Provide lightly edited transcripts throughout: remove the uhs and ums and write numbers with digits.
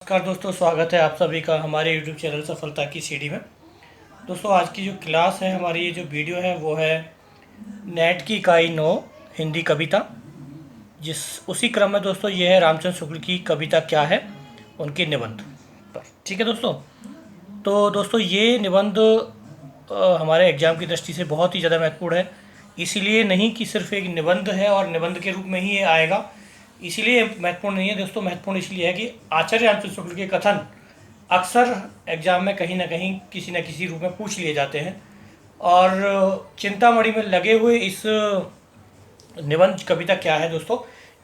नमस्कार दोस्तों, स्वागत है आप सभी का हमारे YouTube चैनल सफलता की सीढ़ी में। दोस्तों, आज की जो क्लास है, हमारी ये जो वीडियो है वो है नेट की इकाई 9 हिंदी कविता। उसी क्रम में दोस्तों ये है रामचंद्र शुक्ल की कविता क्या है, उनके निबंध पर। ठीक है दोस्तों। तो दोस्तों ये निबंध हमारे एग्ज़ाम की दृष्टि से बहुत ही ज़्यादा महत्वपूर्ण है। इसीलिए नहीं कि सिर्फ एक निबंध है और निबंध के रूप में ही ये आएगा, इसीलिए महत्वपूर्ण नहीं है दोस्तों। महत्वपूर्ण इसलिए है कि आचार्य रामचंद्र शुक्ल के कथन अक्सर एग्ज़ाम में कहीं ना कहीं किसी न किसी रूप में पूछ लिए जाते हैं। और चिंतामणि में लगे हुए इस निबंध कविता क्या है दोस्तों,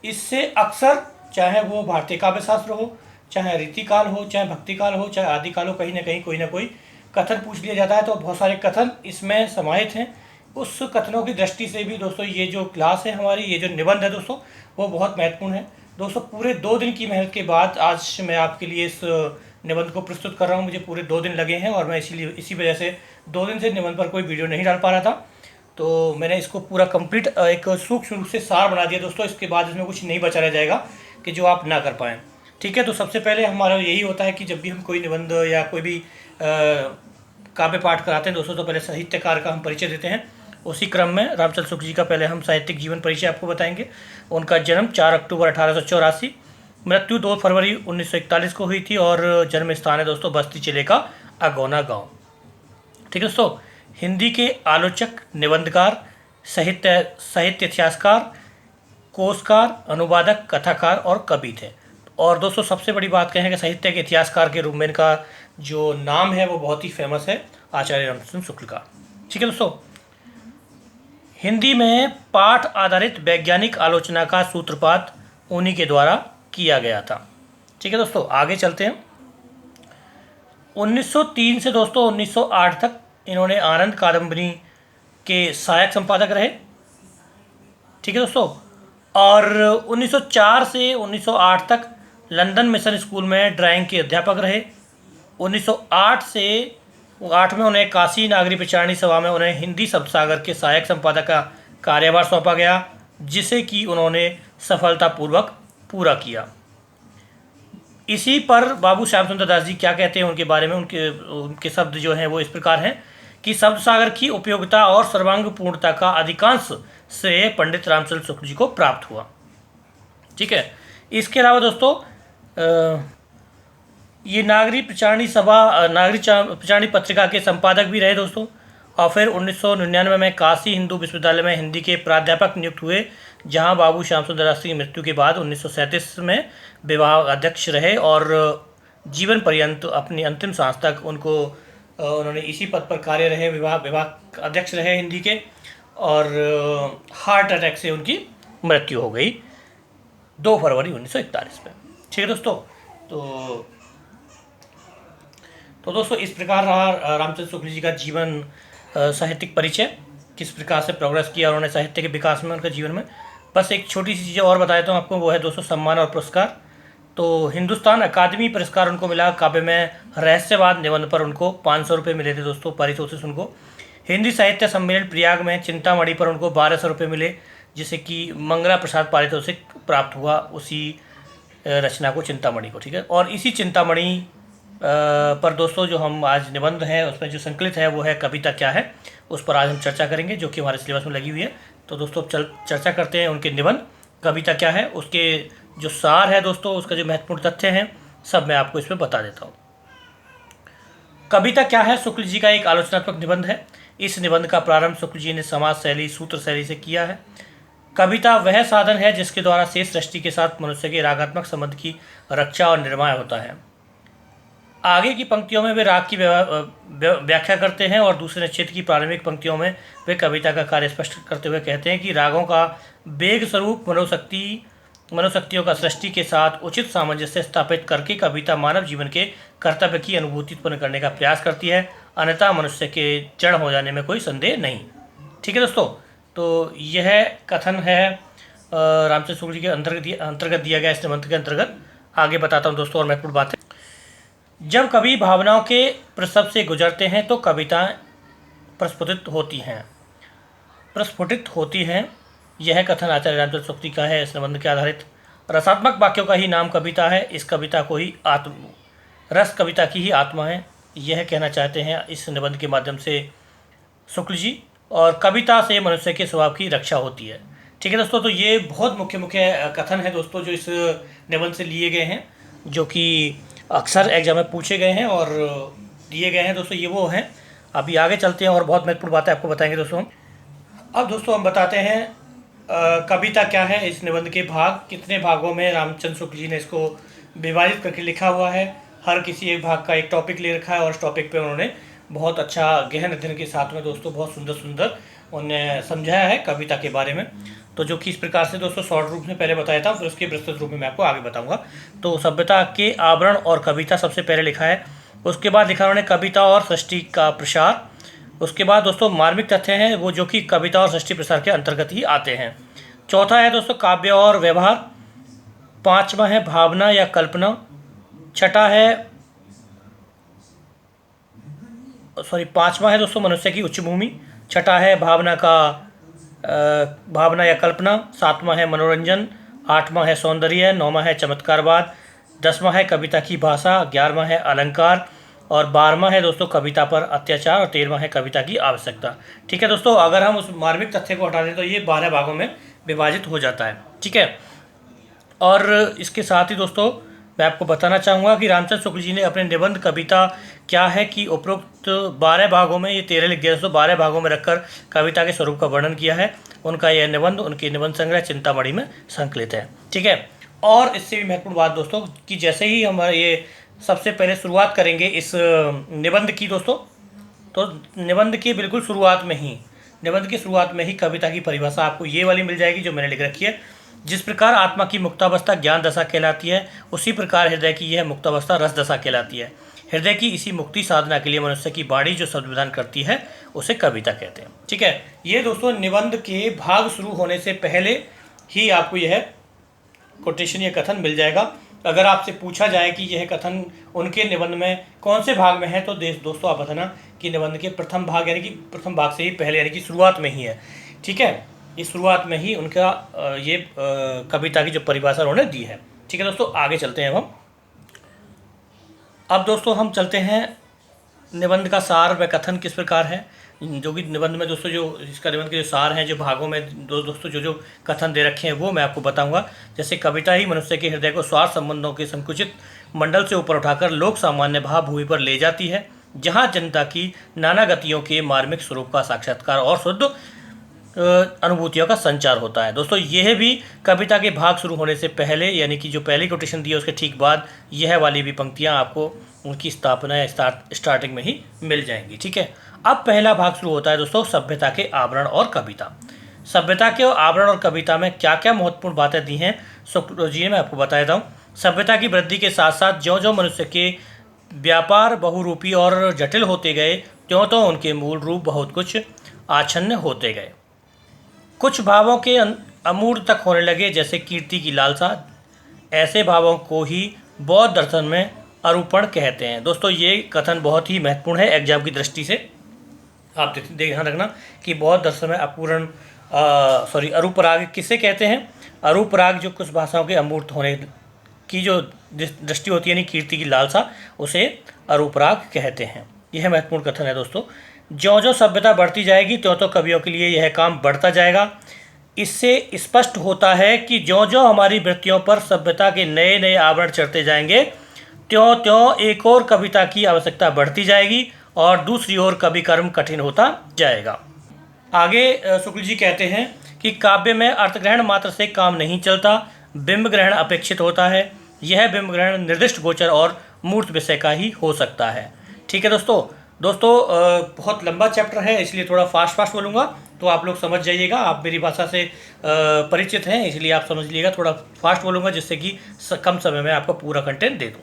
इससे अक्सर चाहे वो भारतीय काव्य शास्त्र हो, चाहे रीतिकाल हो, चाहे भक्तिकाल हो, चाहे आदिकाल हो, कहीं ना कोई कथन पूछ लिया जाता है। तो बहुत सारे कथन इसमें समाहित हैं। उस कथनों की दृष्टि से भी दोस्तों ये जो क्लास है हमारी, ये जो निबंध है दोस्तों, वो बहुत महत्वपूर्ण है। दोस्तों पूरे 2 दिन की मेहनत के बाद आज मैं आपके लिए इस निबंध को प्रस्तुत कर रहा हूँ। मुझे पूरे 2 दिन लगे हैं और मैं इसी वजह से 2 दिन से निबंध पर कोई वीडियो नहीं डाल पा रहा था। तो मैंने इसको पूरा कंप्लीट एक सूक्ष्म रूप से सार बना दिया दोस्तों। इसके बाद इसमें कुछ नहीं बचा रह जाएगा कि जो आप ना कर पाएँ। ठीक है। तो सबसे पहले हमारा यही होता है कि जब भी हम कोई निबंध या कोई भी काव्य पाठ कराते हैं दोस्तों, तो पहले साहित्यकार का हम परिचय देते हैं। उसी क्रम में रामचंद्र शुक्ल जी का पहले हम साहित्यिक जीवन परिचय आपको बताएंगे। उनका जन्म 4 अक्टूबर 1884, मृत्यु 2 फरवरी 1941 को हुई थी और जन्म स्थान है दोस्तों बस्ती जिले का अगौना गांव। ठीक है दोस्तों। हिंदी के आलोचक, निबंधकार, साहित्य इतिहासकार, कोशकार, अनुवादक, कथाकार और कवि थे। और दोस्तों सबसे बड़ी बात कहें कि साहित्य के इतिहासकार के रूप में इनका जो नाम है वो बहुत ही फेमस है, आचार्य रामचंद्र शुक्ल का। ठीक है दोस्तों। हिंदी में पाठ आधारित वैज्ञानिक आलोचना का सूत्रपात उन्हीं के द्वारा किया गया था। ठीक है दोस्तों, आगे चलते हैं। 1903 से दोस्तों 1908 तक इन्होंने आनंद कादम्बरी के सहायक संपादक रहे। ठीक है दोस्तों। और 1904 से 1908 तक लंदन मिशन स्कूल में ड्राइंग के अध्यापक रहे। 1908 से 8 में उन्हें काशी नागरी प्रचारणी सभा में उन्हें हिंदी शब्द सागर के सहायक संपादक का कार्यभार सौंपा गया, जिसे कि उन्होंने सफलतापूर्वक पूरा किया। इसी पर बाबू श्याम सुंदर दास जी क्या कहते हैं उनके बारे में, उनके शब्द जो हैं वो इस प्रकार हैं कि शब्द सागर की उपयोगिता और सर्वांग पूर्णता का अधिकांश श्रेय पंडित रामचंद्र शुक्ल जी को प्राप्त हुआ। ठीक है। इसके अलावा दोस्तों ये नागरी प्रचारणी पत्रिका के संपादक भी रहे दोस्तों। और फिर 1999 में काशी हिंदू विश्वविद्यालय में हिंदी के प्राध्यापक नियुक्त हुए, जहां बाबू श्याम सुंदर दास की मृत्यु के बाद 1937 में विभाग अध्यक्ष रहे और जीवन पर्यंत अपनी अंतिम सांस तक उन्होंने इसी पद पर कार्य रहे, विभाग अध्यक्ष रहे हिंदी के। और हार्ट अटैक से उनकी मृत्यु हो गई 2 फरवरी 1941 में। ठीक है दोस्तों। तो दोस्तों इस प्रकार रहा रामचंद्र शुक्ल जी का जीवन, साहित्यिक परिचय, किस प्रकार से प्रोग्रेस किया उन्होंने साहित्य के विकास में उनका जीवन में। बस एक छोटी सी चीज़ और बता देता हूँ आपको, वो है दोस्तों सम्मान और पुरस्कार। तो हिंदुस्तान अकादमी पुरस्कार उनको मिला काव्य में रहस्यवाद निबंध पर, उनको 500 रुपये मिले थे दोस्तों पारितोषिक उनको। हिंदी साहित्य सम्मेलन प्रयाग में चिंतामणि पर उनको 1200 रुपये मिले, जिसे कि मंगला प्रसाद पारितोषिक प्राप्त हुआ उसी रचना को, चिंतामणि को। ठीक है। और इसी चिंतामणि पर दोस्तों जो हम आज निबंध है उसमें जो संकलित है वो है कविता क्या है, उस पर आज हम चर्चा करेंगे, जो कि हमारे सिलेबस में लगी हुई है। तो दोस्तों चर्चा करते हैं उनके निबंध कविता क्या है, उसके जो सार है दोस्तों, उसका जो महत्वपूर्ण तथ्य हैं सब मैं आपको इसमें बता देता हूँ। कविता क्या है शुक्ल जी का एक आलोचनात्मक निबंध है। इस निबंध का प्रारंभ शुक्ल जी ने समाज शैली, सूत्र शैली से किया है। कविता वह साधन है जिसके द्वारा शेष सृष्टि के साथ मनुष्य के रागात्मक संबंध की रक्षा और निर्माण होता है। आगे की पंक्तियों में वे राग की व्याख्या करते हैं और दूसरे अनुच्छेद की प्रारंभिक पंक्तियों में वे कविता का कार्य स्पष्ट करते हुए कहते हैं कि रागों का वेग स्वरूप मनोशक्तियों का सृष्टि के साथ उचित सामंजस्य स्थापित करके कविता मानव जीवन के कर्तव्य की अनुभूति उत्पन्न करने का प्रयास करती है, अन्यथा मनुष्य के जड़ हो जाने में कोई संदेह नहीं। ठीक है दोस्तों। तो यह कथन है रामचंद्र शुक्ल जी के अंतर्गत दिया गया इस निबंध के अंतर्गत। आगे बताता हूँ दोस्तों और महत्वपूर्ण बात है। जब कवि भावनाओं के प्रसव से गुजरते हैं तो कविताएं प्रस्फुटित होती हैं। यह कथन आचार्य रामचंद्र शुक्ल का है इस निबंध के आधारित। रसात्मक वाक्यों का ही नाम कविता है। इस कविता को ही रस कविता की ही आत्मा है, यह कहना चाहते हैं इस निबंध के माध्यम से शुक्ल जी। और कविता से मनुष्य के स्वभाव की रक्षा होती है। ठीक है दोस्तों, तो ये बहुत मुख्य मुख्य कथन है दोस्तों जो इस निबंध से लिए गए हैं, जो कि अक्सर एग्जाम में पूछे गए हैं और दिए गए हैं दोस्तों। ये वो हैं। अभी आगे चलते हैं और बहुत महत्वपूर्ण बातें आपको बताएंगे दोस्तों। अब दोस्तों हम बताते हैं कविता क्या है, इस निबंध के भाग कितने भागों में रामचंद्र शुक्ल जी ने इसको विभाजित करके लिखा हुआ है। हर किसी एक भाग का एक टॉपिक ले रखा है और उस टॉपिक पे उन्होंने बहुत अच्छा गहन अध्ययन के साथ में दोस्तों बहुत सुंदर सुंदर उन्हें समझाया है कविता के बारे में। तो जो कि इस प्रकार से दोस्तों शॉर्ट रूप में पहले बताया था, फिर उसके विस्तृत रूप में मैं आपको आगे बताऊंगा। तो सभ्यता के आवरण और कविता सबसे पहले लिखा है। उसके बाद लिखा उन्होंने कविता और सृष्टि का प्रसार। उसके बाद दोस्तों मार्मिक तथ्य हैं वो जो कि कविता और सृष्टि प्रसार के अंतर्गत ही आते हैं। चौथा है दोस्तों काव्य और व्यवहार। पांचवा है भावना या कल्पना। पांचवा है दोस्तों मनुष्य की उच्च भूमि। छठा है भावना या कल्पना। सातवां है मनोरंजन। आठवां है सौंदर्य। नौवां है चमत्कारवाद। 10वां है कविता की भाषा। 11वां है अलंकार और 12वां है दोस्तों कविता पर अत्याचार और 13वां है कविता की आवश्यकता। ठीक है दोस्तों, अगर हम उस मार्मिक तथ्य को हटा दें तो ये 12 भागों में विभाजित हो जाता है। ठीक है, और इसके साथ ही दोस्तों मैं आपको बताना चाहूँगा कि रामचंद्र शुक्ल जी ने अपने निबंध कविता क्या है कि उपरोक्त 12 भागों में, ये 13 लिख दिया दोस्तों, 12 भागों में रखकर कविता के स्वरूप का वर्णन किया है। उनका यह निबंध उनके निबंध संग्रह चिंतामणि में संकलित है। ठीक है, और इससे भी महत्वपूर्ण बात दोस्तों कि जैसे ही हम ये सबसे पहले शुरुआत करेंगे इस निबंध की दोस्तों, तो निबंध की बिल्कुल निबंध की शुरुआत में ही कविता की परिभाषा आपको ये वाली मिल जाएगी जो मैंने लिख रखी है। जिस प्रकार आत्मा की मुक्तावस्था ज्ञान दशा कहलाती है, उसी प्रकार हृदय की यह मुक्तावस्था रस दशा कहलाती है। हृदय की इसी मुक्ति साधना के लिए मनुष्य की वाणी जो शब्द विधान करती है उसे कविता कहते हैं। ठीक है, ये दोस्तों निबंध के भाग शुरू होने से पहले ही आपको यह कोटेशन या कथन मिल जाएगा। अगर आपसे पूछा जाए कि यह कथन उनके निबंध में कौन से भाग में है, तो दोस्तों आप बताना कि निबंध के प्रथम भाग यानी कि प्रथम भाग से ही पहले यानी कि शुरुआत में ही है। ठीक है, इस शुरुआत में ही उनका ये कविता की जो परिभाषा उन्होंने दी है। ठीक है दोस्तों, आगे चलते हैं अब दोस्तों हम चलते हैं निबंध का सार व कथन किस प्रकार है, जो कि निबंध में दोस्तों जो इसका निबंध के जो सार हैं, जो भागों में दोस्तों जो कथन दे रखे हैं वो मैं आपको बताऊंगा। जैसे कविता ही मनुष्य के हृदय को स्वार्थ संबंधों के संकुचित मंडल से ऊपर उठाकर लोक सामान्य भाव भूमि पर ले जाती है, जहाँ जनता की नाना गतियों के मार्मिक स्वरूप का साक्षात्कार और शुद्ध अनुभूतियों का संचार होता है। दोस्तों यह भी कविता के भाग शुरू होने से पहले यानी कि जो पहली कोटेशन दी है उसके ठीक बाद यह वाली भी पंक्तियां आपको उनकी स्थापना या स्टार्टिंग में ही मिल जाएंगी। ठीक है, अब पहला भाग शुरू होता है दोस्तों सभ्यता के आवरण और कविता। सभ्यता के आवरण और कविता में क्या क्या महत्वपूर्ण बातें दी हैं शुक्ल जी ने मैं आपको बता देता हूँ। सभ्यता की वृद्धि के साथ साथ ज्यों ज्यों मनुष्य के व्यापार बहुरूपी और जटिल होते गए, त्यों त्यों उनके मूल रूप बहुत कुछ आच्छन्न होते गए। कुछ भावों के अमूर्त तक होने लगे, जैसे कीर्ति की लालसा। ऐसे भावों को ही बौद्ध दर्शन में अरूपण कहते हैं। दोस्तों ये कथन बहुत ही महत्वपूर्ण है एग्जाम की दृष्टि से। आप ध्यान रखना कि बौद्ध दर्शन में अरूपराग किसे कहते हैं। अरूपराग जो कुछ भाषाओं के अमूर्त होने की जो दृष्टि होती है यानी कीर्ति की लालसा, उसे अरूपराग कहते हैं। यह महत्वपूर्ण कथन है दोस्तों। ज्यों ज्यों सभ्यता बढ़ती जाएगी त्यों त्यों कवियों के लिए यह काम बढ़ता जाएगा। इससे स्पष्ट होता है कि ज्यों ज्यों हमारी वृत्तियों पर सभ्यता के नए नए आवरण चढ़ते जाएंगे, त्यों त्यों एक और कविता की आवश्यकता बढ़ती जाएगी और दूसरी ओर कवि कर्म कठिन होता जाएगा। आगे शुक्ल जी कहते हैं कि काव्य में अर्थग्रहण मात्र से काम नहीं चलता, बिंब ग्रहण अपेक्षित होता है। यह बिंब ग्रहण निर्दिष्ट गोचर और मूर्त विषय का ही हो सकता है। ठीक है दोस्तों बहुत लंबा चैप्टर है इसलिए थोड़ा फास्ट बोलूँगा तो आप लोग समझ जाइएगा। आप मेरी भाषा से परिचित हैं इसलिए आप समझ लीजिएगा, थोड़ा फास्ट बोलूँगा जिससे कि कम समय में आपको पूरा कंटेंट दे दूँ।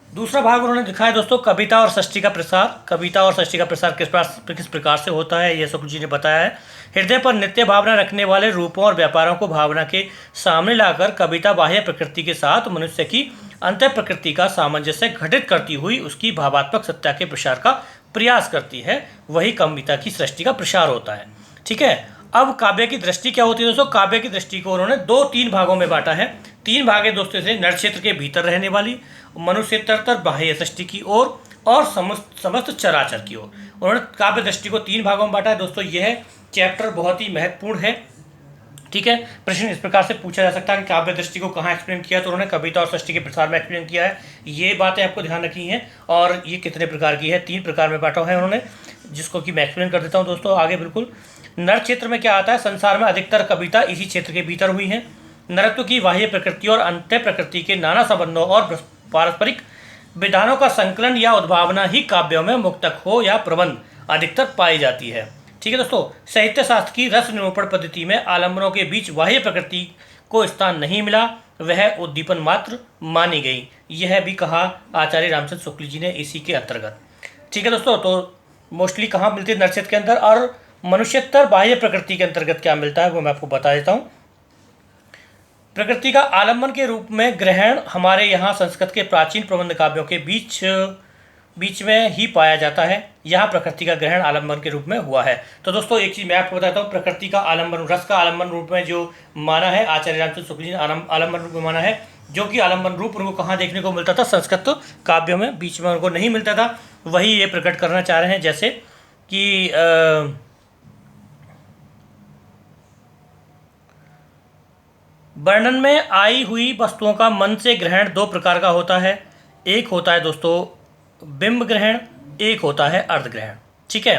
दूसरा भाग उन्होंने दिखाया दोस्तों कविता और सृष्टि का प्रसार। कविता और सृष्टि का प्रसार किस प्रकार से होता है यह शुक्ल जी ने बताया है। हृदय पर नित्य भावना रखने वाले रूपों और व्यापारों को भावना के सामने लाकर कविता बाह्य प्रकृति के साथ मनुष्य की अंतः प्रकृति का सामंजस्य घटित करती हुई उसकी भावात्मक सत्ता के प्रसार का प्रयास करती है। वही कविता की सृष्टि का प्रसार होता है। ठीक है, अब काव्य की दृष्टि क्या होती है दोस्तों? काव्य की दृष्टि को उन्होंने 2-3 भागों में बांटा है। 3 भाग है दोस्तों से, नर क्षेत्र के भीतर रहने वाली, मनुष्यतर बाह्य सृष्टि की ओर और समस्त चराचर की ओर। उन्होंने काव्य दृष्टि को 3 भागों में बांटा है दोस्तों। यह चैप्टर बहुत ही महत्वपूर्ण है, ठीक है। प्रश्न इस प्रकार से पूछा जा सकता है कि काव्य दृष्टि को कहाँ एक्सप्लेन किया, तो उन्होंने कविता और सृष्टि के प्रसार में एक्सप्लेन किया है। ये बातें आपको ध्यान रखनी है। और ये कितने प्रकार की है? 3 प्रकार में बांटा है उन्होंने, जिसको कि मैं एक्सप्लेन कर देता हूँ दोस्तों आगे। बिल्कुल, नर क्षेत्र में क्या आता है? संसार में अधिकतर कविता इसी क्षेत्र के भीतर हुई है। नरत्व की बाह्य प्रकृति और अंत्य प्रकृति के नाना संबंधों और पारस्परिक विधानों का संकलन या उद्भावना ही काव्यों में मुक्तक हो या प्रबंध अधिकतर पाई जाती है, ठीक है दोस्तों। साहित्य शास्त्र की रस निरूपण पद्धति में आलम्बनों के बीच बाह्य प्रकृति को स्थान नहीं मिला, वह उद्दीपन मात्र मानी गई। यह भी कहा आचार्य रामचंद्र शुक्ल जी ने इसी के अंतर्गत, ठीक है दोस्तों। तो मोस्टली कहाँ मिलती है? नरक्षेत्र के अंदर। और मनुष्यतर बाह्य प्रकृति के अंतर्गत क्या मिलता है वो मैं आपको बता देता हूँ। प्रकृति का आलम्बन के रूप में ग्रहण हमारे यहाँ संस्कृत के प्राचीन प्रबंध काव्यों के बीच में ही पाया जाता है। यहाँ प्रकृति का ग्रहण आलम्बन के रूप में हुआ है। तो दोस्तों एक चीज़ मैं आपको बताता हूँ, प्रकृति का आलम्बन, रस का आलम्बन रूप में जो माना है आचार्य रामचंद्र शुक्ल जी ने आलम्बन रूप में माना है, जो कि आलम्बन रूप उनको कहाँ देखने को मिलता था? संस्कृत काव्यों में, बीच में उनको नहीं मिलता था। वही ये प्रकट करना चाह रहे हैं, जैसे कि वर्णन में आई हुई वस्तुओं का मन से ग्रहण 2 प्रकार का होता है। एक होता है दोस्तों बिंब ग्रहण, एक होता है अर्थ ग्रहण, ठीक है।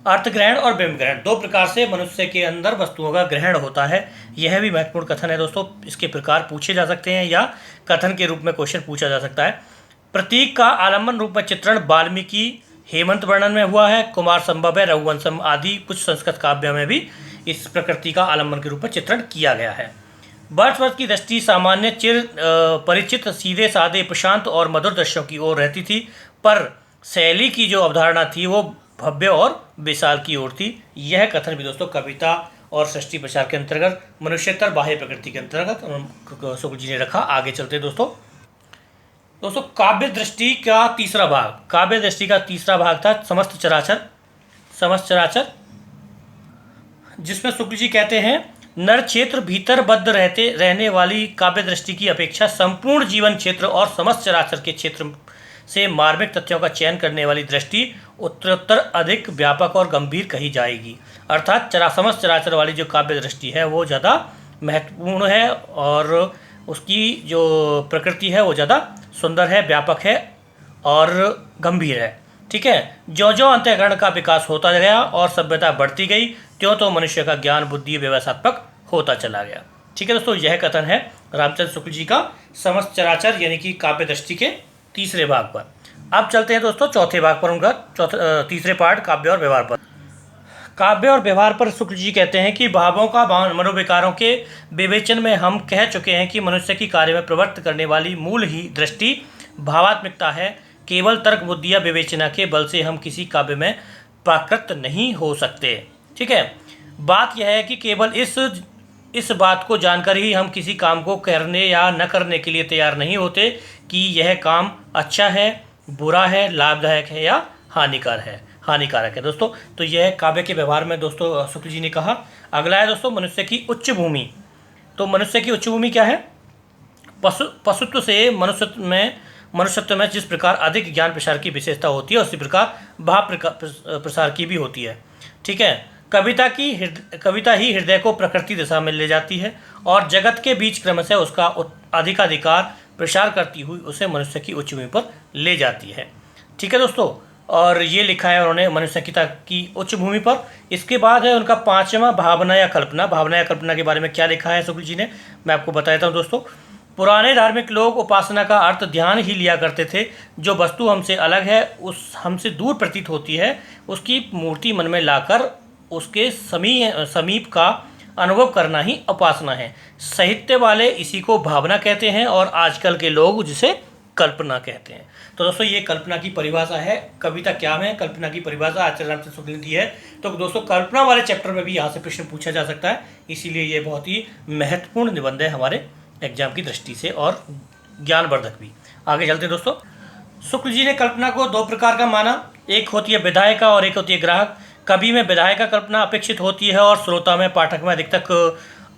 अर्थ ग्रहण और बिंब ग्रहण 2 प्रकार से मनुष्य के अंदर वस्तुओं का ग्रहण होता है। यह भी महत्वपूर्ण कथन है दोस्तों। इसके प्रकार पूछे जा सकते हैं या कथन के रूप में क्वेश्चन पूछा जा सकता है। प्रतीक का आलम्बन रूप में चित्रण वाल्मीकि हेमंत वर्णन में हुआ है। कुमार संभव है, रघुवंशम आदि कुछ संस्कृत काव्यों में भी इस प्रकृति का आलम्बन के रूप में चित्रण किया गया है। वर्ड्सवर्थ की दृष्टि सामान्य परिचित सीधे साधे प्रशांत और मधुर दृश्यों की ओर रहती थी, पर शैली की जो अवधारणा थी वो भव्य और विशाल की ओर थी। यह कथन भी दोस्तों कविता और सृष्टि प्रचार के अंतर्गत, मनुष्यतर बाह्य प्रकृति के अंतर्गत शुक्ल जी ने रखा। आगे चलते दोस्तों काव्य दृष्टि का तीसरा भाग, काव्य दृष्टि का तीसरा भाग था समस्त चराचर, जिसमें शुक्ल जी कहते हैं नर क्षेत्र भीतर बद्ध रहने वाली काव्य दृष्टि की अपेक्षा संपूर्ण जीवन क्षेत्र और समस्त चराचर के क्षेत्र से मार्मिक तथ्यों का चयन करने वाली दृष्टि उत्तरोत्तर अधिक व्यापक और गंभीर कही जाएगी। अर्थात समस्त चराचर वाली जो काव्य दृष्टि है वो ज़्यादा महत्वपूर्ण है और उसकी जो प्रकृति है वो ज़्यादा सुंदर है, व्यापक है और गंभीर है, ठीक है। जो अंतःकरण का विकास होता गया और सभ्यता बढ़ती गई, त्यों तो मनुष्य का ज्ञान बुद्धि व्यवसात्मक होता चला गया, ठीक है दोस्तों। यह कथन है रामचंद्र शुक्ल जी का समस्त चराचर यानी कि काव्य दृष्टि के तीसरे भाग पर। अब चलते हैं दोस्तों चौथे भाग पर, उनका तीसरे पार्ट काव्य और व्यवहार पर। काव्य और व्यवहार पर शुक्ल जी कहते हैं कि भावों का मनोविकारों के विवेचन में हम कह चुके हैं कि मनुष्य की कार्य में प्रवृत्त करने वाली मूल ही दृष्टि भावात्मिकता है। केवल तर्क बुद्धि या विवेचना के बल से हम किसी काव्य में प्राकृत नहीं हो सकते, ठीक है। बात यह है कि केवल इस बात को जानकर ही हम किसी काम को करने या न करने के लिए तैयार नहीं होते कि यह काम अच्छा है, बुरा है, लाभदायक है या हानिकारक है दोस्तों। तो यह काव्य के व्यवहार में दोस्तों शुक्ल जी ने कहा। अगला है दोस्तों मनुष्य की उच्च भूमि। तो मनुष्य की उच्च भूमि क्या है? पशुत्व से मनुष्यत्व में जिस प्रकार अधिक ज्ञान प्रसार की विशेषता होती है उसी प्रकार भाव प्रसार की भी होती है, ठीक है। कविता ही हृदय को प्रकृति दिशा में ले जाती है और जगत के बीच क्रमशः उसका अधिकाधिकार प्रसार करती हुई उसे मनुष्य की उच्च भूमि पर ले जाती है, ठीक है दोस्तों। और ये लिखा है उन्होंने मनुष्य की उच्च भूमि पर। इसके बाद है उनका 5वां भावना या कल्पना के बारे में क्या लिखा है शुक्ल जी ने, मैं आपको बता देता हूँ दोस्तों। पुराने धार्मिक लोग उपासना का अर्थ ध्यान ही लिया करते थे। जो वस्तु हमसे अलग है, हमसे दूर प्रतीत होती है, उसकी मूर्ति मन में लाकर उसके समीप का अनुभव करना ही उपासना है। साहित्य वाले इसी को भावना कहते हैं और आजकल के लोग जिसे कल्पना कहते हैं। तो दोस्तों ये कल्पना की परिभाषा है। कविता क्या है, कल्पना की परिभाषा आचार्य रामचंद्र शुक्ल ने दी है। तो दोस्तों कल्पना वाले चैप्टर में भी यहाँ से प्रश्न पूछा जा सकता है, इसीलिए ये बहुत ही महत्वपूर्ण निबंध है हमारे एग्जाम की दृष्टि से और ज्ञानवर्धक भी। आगे चलते दोस्तों। शुक्ल जी ने कल्पना को 2 प्रकार का माना, एक होती है विधायिका और एक होती है ग्राहक। कवि में विधायक का कल्पना अपेक्षित होती है और श्रोता में, पाठक में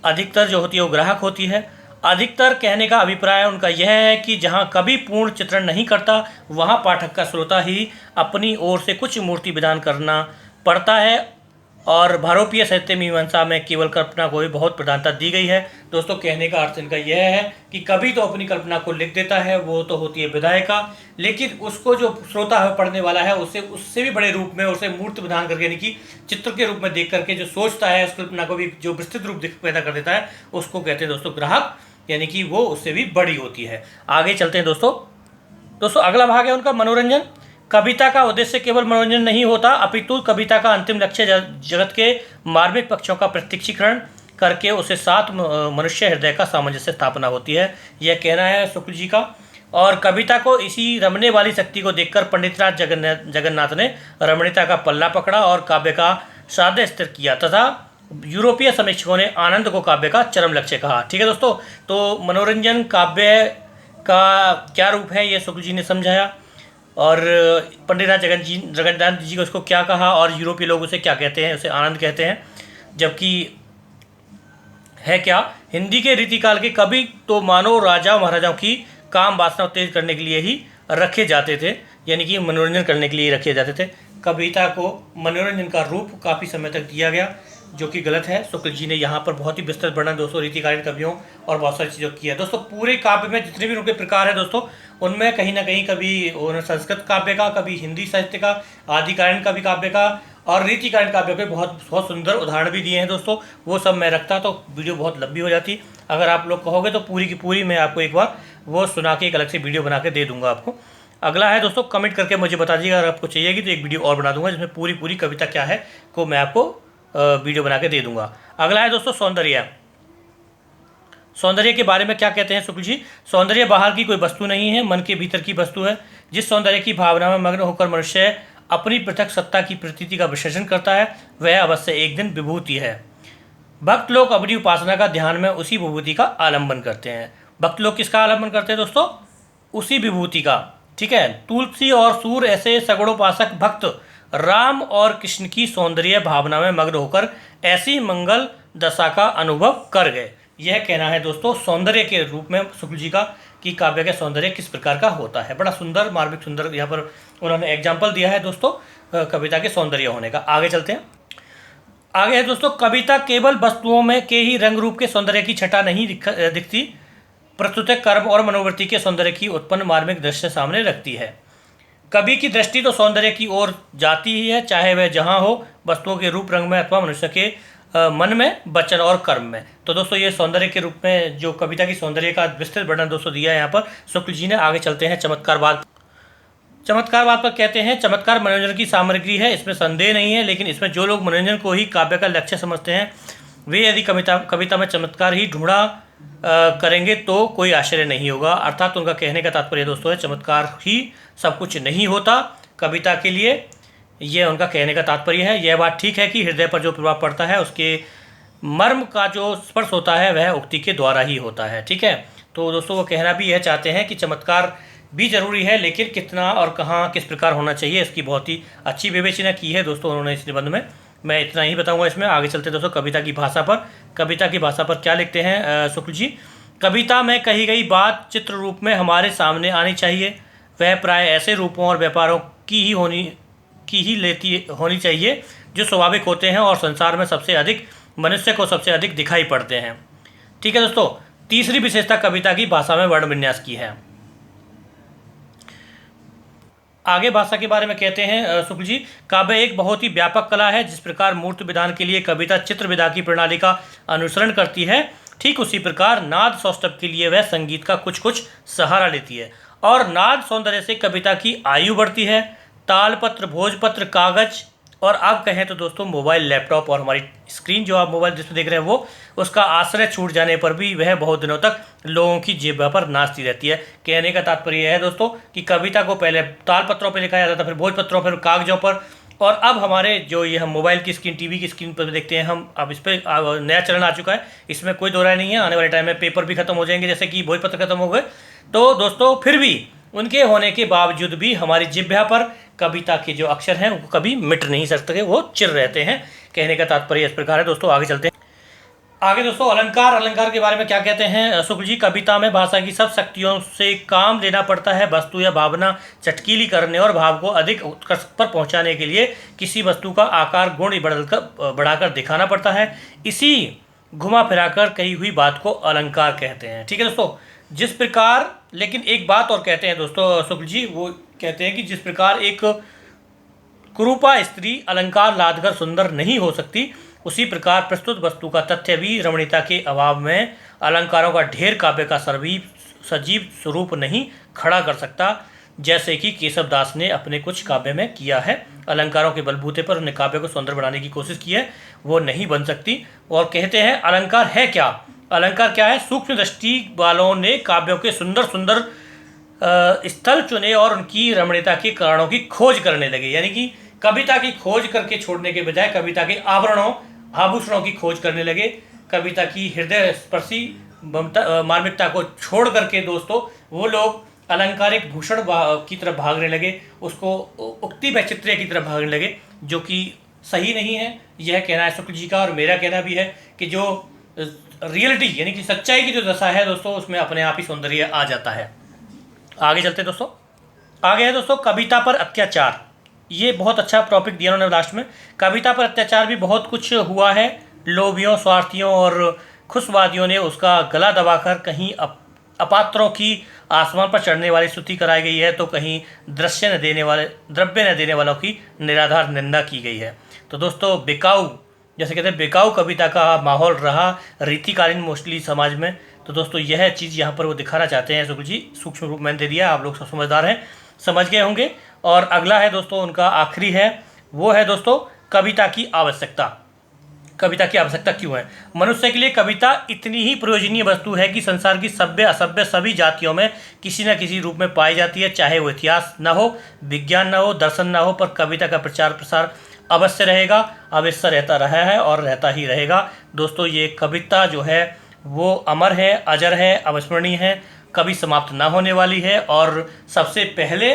अधिकतर जो होती है वो ग्राहक होती है। अधिकतर कहने का अभिप्राय उनका यह है कि जहाँ कवि पूर्ण चित्रण नहीं करता वहाँ पाठक का, श्रोता ही अपनी ओर से कुछ मूर्ति विधान करना पड़ता है। और भारतीय साहित्य मीमांसा में केवल कल्पना को भी बहुत प्रधानता दी गई है। दोस्तों कहने का अर्थ इनका यह है कि कवि तो अपनी कल्पना को लिख देता है, वो तो होती है विधायिका, लेकिन उसको जो श्रोता है, पढ़ने वाला है, उससे भी बड़े रूप में, उसे मूर्त विधान करके, यानी कि चित्र के रूप में देख करके जो सोचता है, उस कल्पना को भी जो विस्तृत रूप पैदा कर देता है, उसको कहते हैं दोस्तों ग्राहक, यानी कि वो उससे भी बड़ी होती है। आगे चलते हैं दोस्तों अगला भाग है उनका मनोरंजन। कविता का उद्देश्य केवल मनोरंजन नहीं होता, अपितु कविता का अंतिम लक्ष्य जगत के मार्मिक पक्षों का प्रत्यक्षीकरण करके उसे साथ मनुष्य हृदय का सामंजस्य स्थापना होती है, यह कहना है शुक्ल जी का। और कविता को इसी रमने वाली शक्ति को देखकर पंडितराज जगन्नाथ ने रमणीयता का पल्ला पकड़ा और काव्य का साध्य स्थिर किया तथा यूरोपीय समीक्षकों ने आनंद को काव्य का चरम लक्ष्य कहा। ठीक है दोस्तों, तो मनोरंजन काव्य का क्या रूप है ये शुक्ल जी ने समझाया, और पंडितराज जगन्नाथ जी को उसको क्या कहा, और यूरोपीय लोग उसे क्या कहते हैं, उसे आनंद कहते हैं। जबकि है क्या, हिंदी के रीतिकाल के कवि तो मानो राजा महाराजाओं की काम वासना उत्तेजित करने के लिए ही रखे जाते थे, यानी कि मनोरंजन करने के लिए रखे जाते थे। कविता को मनोरंजन का रूप काफ़ी समय तक दिया गया, जो कि गलत है। शुक्ल जी ने यहाँ पर बहुत ही विस्तृत वर्णन दोस्तों रीतिकालीन कवियों और बहुत सारी चीज़ों किया है। दोस्तों पूरे काव्य में जितने भी उनके प्रकार हैं दोस्तों, उनमें कहीं ना कहीं कभी संस्कृत काव्य का, कभी हिंदी साहित्य का, आदिकालीन कवि काव्य का और रीतिकालीन काव्य के बहुत सुंदर उदाहरण भी दिए हैं दोस्तों। वो सब मैं रखता तो वीडियो बहुत लंबी हो जाती। अगर आप लोग कहोगे तो पूरी की पूरी मैं आपको एक बार वो सुना के एक अलग से वीडियो बना के दे दूंगा आपको। अगला है दोस्तों, कमेंट करके मुझे बता दीजिएगा, अगर आपको चाहिएगी तो एक वीडियो और बना दूंगा जिसमें पूरी कविता क्या है को मैं आपको वीडियो बना के दे दूंगा। अगला है दोस्तों सौंदर्य। सौंदर्य के बारे में क्या कहते हैं शुक्ल जी? सौंदर्य बाहर की कोई वस्तु नहीं है, मन के भीतर की वस्तु है। जिस सौंदर्य की भावना में मग्न होकर मनुष्य अपनी पृथक सत्ता की प्रतीति का विश्लेषण करता है, वह अवश्य एक दिन विभूति है। भक्त लोग अपनी उपासना का ध्यान में उसी विभूति का आलम्बन करते हैं। भक्त लोग किसका आलम्बन करते हैं दोस्तों? उसी विभूति का। ठीक है, तुलसी और सूर ऐसे सगुणोपासक भक्त राम और कृष्ण की सौंदर्य भावना में मग्न होकर ऐसी मंगल दशा का अनुभव कर गए। यह कहना है दोस्तों सौंदर्य के रूप में शुक्ल जी का, कि काव्य का सौंदर्य किस प्रकार का होता है। बड़ा सुंदर, मार्मिक सुंदर यहाँ पर उन्होंने एग्जाम्पल दिया है दोस्तों कविता के सौंदर्य होने का। आगे चलते हैं। आगे है दोस्तों, कविता केवल वस्तुओं में के ही रंग रूप के सौंदर्य की छटा नहीं दिखती, प्रस्तुत कर्म और मनोवृत्ति के सौंदर्य की उत्पन्न मार्मिक दृश्य सामने रखती है। कवि की दृष्टि तो सौंदर्य की ओर जाती ही है, चाहे वह जहाँ हो, वस्तुओं के रूप रंग में अथवा मनुष्य के मन में, वचन और कर्म में। तो दोस्तों ये सौंदर्य के रूप में जो कविता की सौंदर्य का विस्तृत वर्णन दोस्तों दिया है यहाँ पर शुक्ल जी ने। आगे चलते हैं चमत्कारवाद पर। कहते हैं चमत्कार मनोरंजन की सामग्री है, इसमें संदेह नहीं है, लेकिन इसमें जो लोग मनोरंजन को ही काव्य का लक्ष्य समझते हैं वे यदि कविता में चमत्कार ही ढूंढा करेंगे तो कोई आश्चर्य नहीं होगा। अर्थात उनका कहने का तात्पर्य दोस्तों है चमत्कार ही सब कुछ नहीं होता कविता के लिए, यह उनका कहने का तात्पर्य है। यह बात ठीक है कि हृदय पर जो प्रभाव पड़ता है उसके मर्म का जो स्पर्श होता है वह उक्ति के द्वारा ही होता है। ठीक है, तो दोस्तों वो कहना भी यह चाहते हैं कि चमत्कार भी जरूरी है, लेकिन कितना और कहाँ किस प्रकार होना चाहिए इसकी बहुत ही अच्छी विवेचना की है दोस्तों उन्होंने इस निबंध में। मैं इतना ही बताऊंगा इसमें। आगे चलते दोस्तों कविता की भाषा पर। कविता की भाषा पर क्या लिखते हैं शुक्ल जी? कविता में कही गई बात चित्र रूप में हमारे सामने आनी चाहिए, वह प्राय ऐसे रूपों और व्यापारों की ही होनी चाहिए जो स्वाभाविक होते हैं और संसार में सबसे अधिक मनुष्य को सबसे अधिक दिखाई पड़ते हैं। ठीक है दोस्तों, तीसरी विशेषता कविता की भाषा में वर्ण विन्यास की है। आगे भाषा के बारे में कहते हैं शुक्ल जी, काव्य एक बहुत ही व्यापक कला है। जिस प्रकार मूर्त विधान के लिए कविता चित्र विधा की प्रणाली का अनुसरण करती है, ठीक उसी प्रकार नाद सौष्ठव के लिए वह संगीत का कुछ कुछ सहारा लेती है। और नाद सौंदर्य से कविता की आयु बढ़ती है। तालपत्र, भोजपत्र, कागज और अब कहें तो दोस्तों मोबाइल, लैपटॉप और हमारी स्क्रीन जो आप मोबाइल जिसमें देख रहे हैं वो, उसका आश्रय छूट जाने पर भी वह बहुत दिनों तक लोगों की जेब पर नाचती रहती है। कहने का तात्पर्य यह है दोस्तों कि कविता को पहले तालपत्रों पर लिखा जाता था, फिर भोजपत्रों, फिर कागजों पर, और अब हमारे जो ये हम मोबाइल की स्क्रीन, टीवी की स्क्रीन पर देखते हैं हम, अब इस पर नया चलन आ चुका है, इसमें कोई दो राय नहीं है। आने वाले टाइम में पेपर भी खत्म हो जाएंगे जैसे कि भोजपत्र खत्म हो गए, तो दोस्तों फिर भी उनके होने के बावजूद भी हमारी जिह्वा पर कविता के जो अक्षर हैं वो कभी मिट नहीं सकते, वो चिर रहते हैं। कहने का तात्पर्य इस प्रकार है दोस्तों। आगे चलते हैं। आगे दोस्तों अलंकार के बारे में क्या कहते हैं शुक्ल जी। कविता में भाषा की सब शक्तियों से काम लेना पड़ता है। वस्तु या भावना चटकीली करने और भाव को अधिक उत्कर्ष पर पहुंचाने के लिए किसी वस्तु का आकार गुण बढ़ाकर दिखाना पड़ता है। इसी घुमा फिराकर कही हुई बात को अलंकार कहते हैं। ठीक है दोस्तों। जिस प्रकार, लेकिन एक बात और कहते हैं दोस्तों शुक्ल जी, वो कहते हैं कि जिस प्रकार एक कुरूपा स्त्री अलंकार लादकर सुंदर नहीं हो सकती, उसी प्रकार प्रस्तुत वस्तु का तथ्य भी रमणीयता के अभाव में अलंकारों का ढेर काव्य का सजीव स्वरूप नहीं खड़ा कर सकता, जैसे कि केशव दास ने अपने कुछ काव्य में किया है। अलंकारों के बलबूते पर उन्हें काव्य को सुंदर बनाने की कोशिश की है, वो नहीं बन सकती। और कहते हैं अलंकार है क्या। अलंकार क्या है। सूक्ष्म दृष्टि वालों ने काव्यों के सुंदर सुंदर स्थल चुने और उनकी रमणीयता के कारणों की खोज करने लगे। यानी कि कविता की खोज करके छोड़ने के बजाय कविता के आभूषणों की खोज करने लगे। कविता की हृदय स्पर्शी मार्मिकता को छोड़ करके दोस्तों वो लोग अलंकारिक भूषण की तरफ भागने लगे, उसको उक्ति वैचित्र्य की तरफ भागने लगे, जो कि सही नहीं है। यह कहना है शुक्ल जी का, और मेरा कहना भी है कि जो रियलिटी यानी कि सच्चाई की जो दशा है दोस्तों, उसमें अपने आप ही सौंदर्य आ जाता है। आगे चलते दोस्तों। आगे है दोस्तों कविता पर अत्याचार। ये बहुत अच्छा टॉपिक दिया उन्होंने लास्ट में। कविता पर अत्याचार भी बहुत कुछ हुआ है। लोभियों, स्वार्थियों और खुशवादियों ने उसका गला दबाकर कहीं अपात्रों की आसमान पर चढ़ने वाली स्तुति कराई गई है, तो कहीं द्रव्य न देने वालों की निराधार निंदा की गई है। तो दोस्तों बेकाऊ, जैसे कहते हैं बेकाऊ कविता का माहौल रहा रीतिकालीन मोस्टली समाज में। तो दोस्तों यह चीज़ यहाँ पर वो दिखाना चाहते हैं शुक्ल जी। सूक्ष्म रूप मैंने दे दिया, आप लोग सब समझदार हैं, समझ गए होंगे। और अगला है दोस्तों उनका आखिरी है, वो है दोस्तों कविता की आवश्यकता। कविता की आवश्यकता क्यों है। मनुष्य के लिए कविता इतनी ही प्रयोजनीय वस्तु है कि संसार की सभ्य असभ्य सभी जातियों में किसी न किसी रूप में पाई जाती है। चाहे वो इतिहास न हो, विज्ञान न हो, दर्शन न हो, पर कविता का प्रचार प्रसार अवश्य रहेगा, अवश्य रहता रहा है और रहता ही रहेगा। दोस्तों ये कविता जो है वो अमर है, अजर है, अविस्मरणीय है, कभी समाप्त ना होने वाली है। और सबसे पहले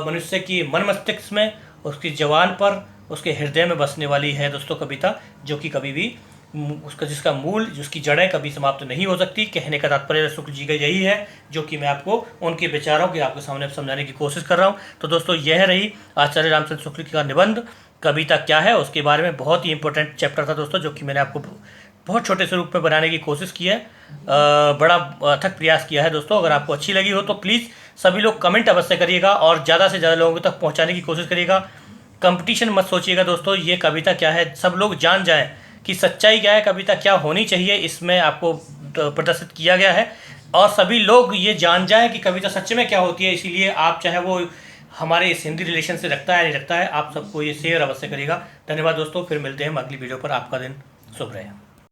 मनुष्य की मन मस्तिष्क में, उसकी जवान पर, उसके हृदय में बसने वाली है दोस्तों कविता, जो कि कभी भी जिसका मूल, जिसकी जड़ें कभी समाप्त नहीं हो सकती। कहने का तात्पर्य शुक्ल जी का यही है, जो कि मैं आपको उनके विचारों के आपके सामने समझाने की कोशिश कर रहा हूँ। तो दोस्तों यह रही आचार्य रामचंद्र शुक्ल का निबंध कविता क्या है, उसके बारे में। बहुत ही इंपॉर्टेंट चैप्टर था दोस्तों, जो कि मैंने आपको बहुत छोटे से रूप में बनाने की कोशिश की है, बड़ा अथक प्रयास किया है दोस्तों। अगर आपको अच्छी लगी हो तो प्लीज़ सभी लोग कमेंट अवश्य करिएगा और ज़्यादा से ज़्यादा लोगों तक पहुंचाने की कोशिश करिएगा। कंपटीशन मत सोचिएगा दोस्तों, ये कविता क्या है सब लोग जान जाएं कि सच्चाई क्या है, कविता क्या होनी चाहिए, इसमें आपको प्रदर्शित किया गया है। और सभी लोग ये जान जाएं कि कविता सच में क्या होती है। इसीलिए आप चाहे वो हमारे इस हिंदी रिलेशन से रखता है नहीं रखता है, आप सबको ये शेयर अवश्य करिएगा। धन्यवाद दोस्तों, फिर मिलते हैं अगली वीडियो पर। आपका दिन शुभ रहे।